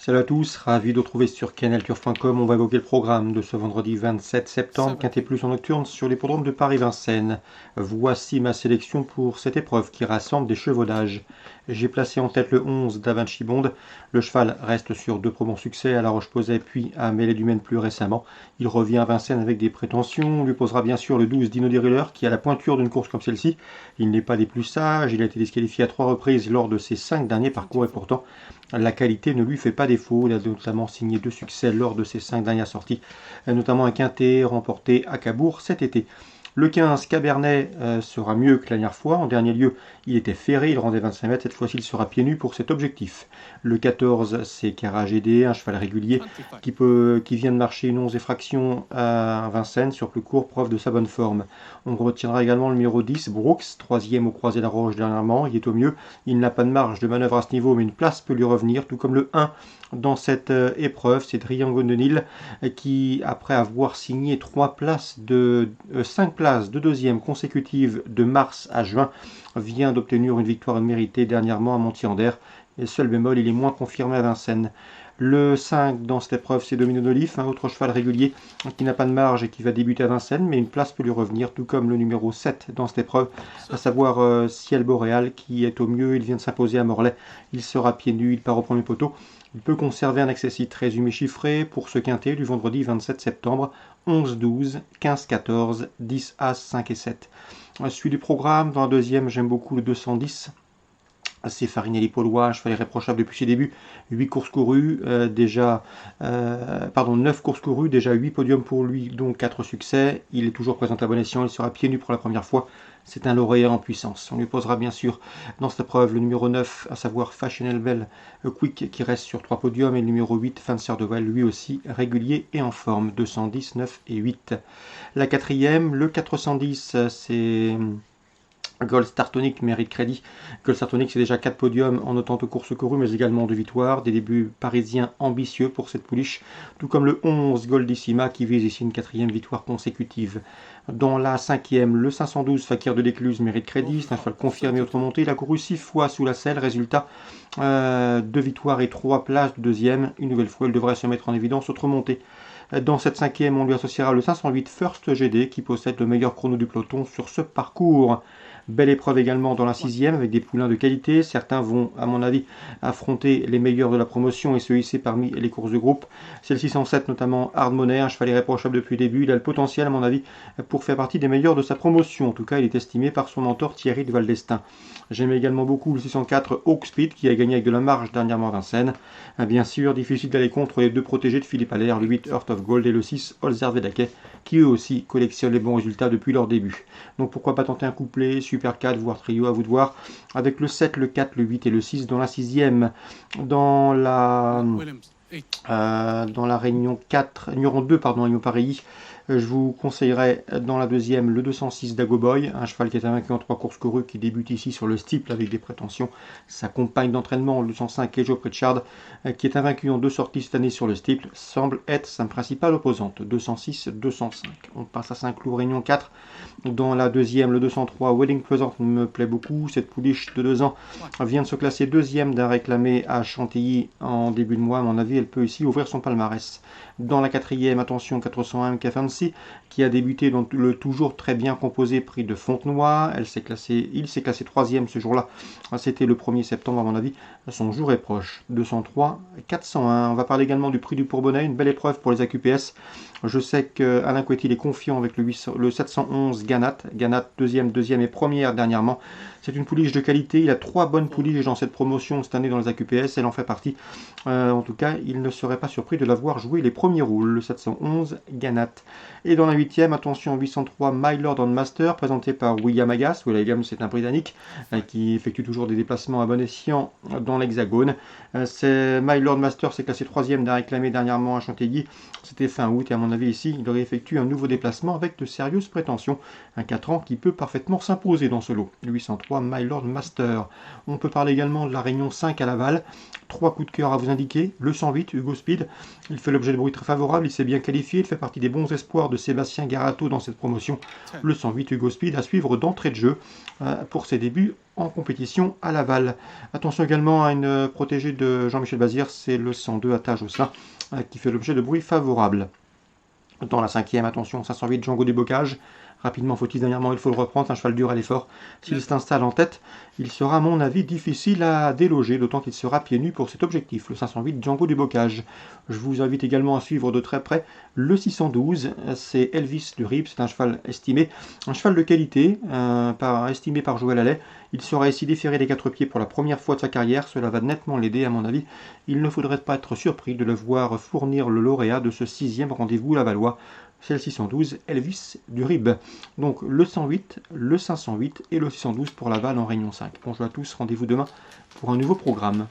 Salut à tous, ravi de vous retrouver sur canalturf.com. On va évoquer le programme de ce vendredi 27 septembre, Quintet Plus en nocturne sur l'hippodrome de Paris-Vincennes. Voici ma sélection pour cette épreuve qui rassemble des chevaux d'âge. J'ai placé en tête le 11 Da Vinci Bond. Le cheval reste sur deux bons succès à La Roche-Posay puis à Mêlée-du-Maine plus récemment. Il revient à Vincennes avec des prétentions. On lui posera bien sûr le 12 Dino Derriller qui a la pointure d'une course comme celle-ci. Il n'est pas des plus sages, il a été disqualifié à 3 reprises lors de ses 5 derniers parcours et pourtant la qualité ne lui fait pas défaut. Il a notamment signé 2 succès lors de ses 5 dernières sorties, notamment un quintet remporté à Cabourg cet été. Le 15, Cabernet, sera mieux que la dernière fois. En dernier lieu, il était ferré, il rendait 25 mètres. Cette fois-ci, il sera pieds nus pour cet objectif. Le 14, c'est Cara GD, un cheval régulier qui vient de marcher une 11 et fraction à Vincennes sur plus court, preuve de sa bonne forme. On retiendra également le numéro 10, Brooks, troisième au Croisé la Roche dernièrement. Il est au mieux. Il n'a pas de marge de manœuvre à ce niveau, mais une place peut lui revenir, tout comme le 1 dans cette épreuve. C'est Triangle de Nil qui, après avoir signé 5 places de deuxième consécutives de mars à juin, vient d'obtenir une victoire méritée dernièrement à Montier-en-Der. Et seul bémol, il est moins confirmé à Vincennes. Le 5 dans cette épreuve, c'est Domino d'Olif, un autre cheval régulier qui n'a pas de marge et qui va débuter à Vincennes, mais une place peut lui revenir, tout comme le numéro 7 dans cette épreuve, à savoir Ciel Boréal, qui est au mieux. Il vient de s'imposer à Morlaix. Il sera pieds nus, il part au premier poteau. Il peut conserver un accessite résumé chiffré pour ce quintet du vendredi 27 septembre, 11-12, 15-14, 10-As, 5 et 7. Suite du programme, dans la deuxième, j'aime beaucoup le 210. C'est Farinelli Paulois, cheval irréprochable depuis ses débuts. 9 courses courues, déjà 8 podiums pour lui, dont 4 succès. Il est toujours présent à bon escient, il sera pieds nus pour la première fois. C'est un lauréat en puissance. On lui posera bien sûr dans cette épreuve le numéro 9, à savoir Fashionable Quick, qui reste sur 3 podiums, et le numéro 8, Fancer de Val, lui aussi régulier et en forme, 210, 9 et 8. La quatrième, le 410, c'est Gold Star Tonic, mérite crédit. Gold Star Tonic, c'est déjà 4 podiums en autant de courses courues, mais également de victoires. Des débuts parisiens ambitieux pour cette pouliche, tout comme le 11 Goldissima qui vise ici une 4e victoire consécutive. Dans la 5e, le 512 Fakir de l'Écluse mérite crédit. C'est un cheval confirmé autre montée. Il a couru 6 fois sous la selle. Résultat, 2 victoires et 3 places de deuxième. Une nouvelle fois, il devrait se mettre en évidence autre montée. Dans cette 5e, on lui associera le 508 First GD qui possède le meilleur chrono du peloton sur ce parcours. Belle épreuve également dans la 6e avec des poulains de qualité. Certains vont, à mon avis, affronter les meilleurs de la promotion et se hisser parmi les courses de groupe. C'est le 607 notamment, Hard Money, un cheval irréprochable depuis le début. Il a le potentiel, à mon avis, pour faire partie des meilleurs de sa promotion. En tout cas, il est estimé par son mentor Thierry de Valdestin. J'aime également beaucoup le 604 Hawk Speed qui a gagné avec de la marge dernièrement à Vincennes. Bien sûr, difficile d'aller contre les deux protégés de Philippe Allaire, le 8 Heart of Gold et le 6 Holzer Vedaquet, qui eux aussi collectionnent les bons résultats depuis leur début. Donc pourquoi pas tenter un couplet, Super 4, voire trio, à vous de voir, avec le 7, le 4, le 8 et le 6 dans la 6e. Dans la réunion 4, numéro 2, Réunion Paris, je vous conseillerais dans la deuxième le 206 Dagoboy, un cheval qui est invaincu en 3 courses courues, qui débute ici sur le steeple avec des prétentions. Sa compagne d'entraînement, le 205 Ejo Pritchard, qui est invaincu en 2 sorties cette année sur le steeple, semble être sa principale opposante. 206-205. On passe à Saint-Cloud, Réunion 4. Dans la deuxième, le 203 Wedding Pleasant me plaît beaucoup. Cette pouliche de 2 ans vient de se classer deuxième d'un réclamé à Chantilly en début de mois. À mon avis, elle peut ici ouvrir son palmarès. Dans la 4e, attention, 401 MK Fancy, qui a débuté dans le toujours très bien composé prix de Fontenoy. Il s'est classé 3e ce jour-là. C'était le 1er septembre, à mon avis. Son jour est proche. 203, 401. On va parler également du prix du Bourbonnais, une belle épreuve pour les AQPS. Je sais qu'Alain Couetil est confiant avec le 711 Ganat. Ganat, deuxième et première dernièrement. C'est une pouliche de qualité. Il a 3 bonnes pouliches dans cette promotion cette année dans les AQPS. Elle en fait partie. En tout cas, il ne serait pas surpris de l'avoir joué les premiers rôles. Le 711 Ganat. Et dans la 8e, attention, 803 My Lord on Master, présenté par William Agas. William, c'est un Britannique qui effectue toujours des déplacements à bon escient dans l'Hexagone. My Lord Master s'est classé 3e d'un réclamé dernièrement à Chantilly. C'était fin août et à mon avis ici, il aurait effectué un nouveau déplacement avec de sérieuses prétentions. Un 4 ans qui peut parfaitement s'imposer dans ce lot. 803 My Lord Master. On peut parler également de la Réunion 5 à Laval. 3 coups de cœur à vous indiquer. Le 108 Hugo Speed. Il fait l'objet de bruit très favorable. Il s'est bien qualifié. Il fait partie des bons espoirs espoir de Sébastien Garato dans cette promotion, le 108 Hugo Speed, à suivre d'entrée de jeu pour ses débuts en compétition à Laval. Attention également à une protégée de Jean-Michel Bazir, c'est le 102 Attache au sein qui fait l'objet de bruit favorable. Dans la 5e, attention, 508 Django du Bocage. Rapidement, faut-il dernièrement, il faut le reprendre, c'est un cheval dur à l'effort. S'il s'installe en tête, il sera à mon avis difficile à déloger, d'autant qu'il sera pieds nus pour cet objectif, le 508 Django du Bocage. Je vous invite également à suivre de très près le 612, c'est Elvis du Rib, c'est un cheval estimé, un cheval de qualité, estimé par Joël Allais. Il sera ici déféré des 4 pieds pour la première fois de sa carrière, cela va nettement l'aider à mon avis. Il ne faudrait pas être surpris de le voir fournir le lauréat de ce 6e rendez-vous lavallois. C'est le 612 Elvis du Rib. Donc le 108, le 508 et le 612 pour Laval en Réunion 5. Bonjour à tous, rendez-vous demain pour un nouveau programme.